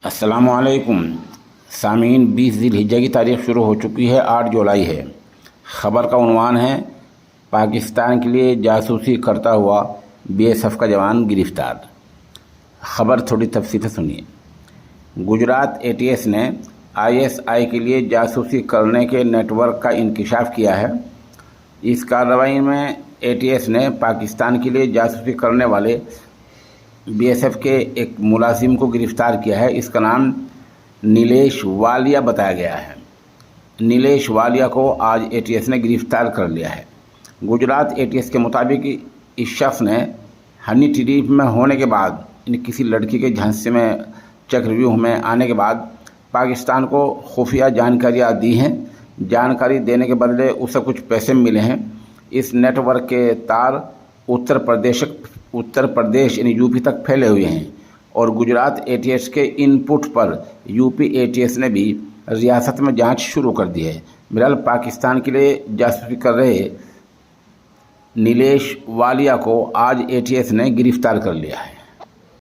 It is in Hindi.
अस्सलामुअलैकुम सामीन। 20 ज़िलहिज्जा की तारीख़ शुरू हो चुकी है, 8 जुलाई है। ख़बर का उन्वान है, पाकिस्तान के लिए जासूसी करता हुआ बीएसएफ का जवान गिरफ़्तार। ख़बर थोड़ी तफसील से सुनिए। गुजरात एटीएस ने आईएसआई के लिए जासूसी करने के नेटवर्क का इंकशाफ किया है। इस कार्रवाई में एटीएस ने पाकिस्तान के लिए जासूसी करने वाले बीएसएफ के एक मुलाजिम को गिरफ़्तार किया है। इसका नाम नीलेश वालिया बताया गया है। नीलेश वालिया को आज एटीएस ने गिरफ़्तार कर लिया है। गुजरात एटीएस के मुताबिक इस शख्स ने हनी ट्रैप में होने के बाद, किसी लड़की के झांसे में चक्रव्यूह में आने के बाद पाकिस्तान को खुफिया जानकारियाँ दी हैं। जानकारी देने के बदले उसे कुछ पैसे मिले हैं। इस नेटवर्क के तार उत्तर प्रदेश यानी यूपी तक फैले हुए हैं और गुजरात एटीएस के इनपुट पर यूपी एटीएस ने भी रियासत में जांच शुरू कर दी है। बहरहाल पाकिस्तान के लिए जासूसी कर रहे नीलेश वालिया को आज एटीएस ने गिरफ्तार कर लिया है।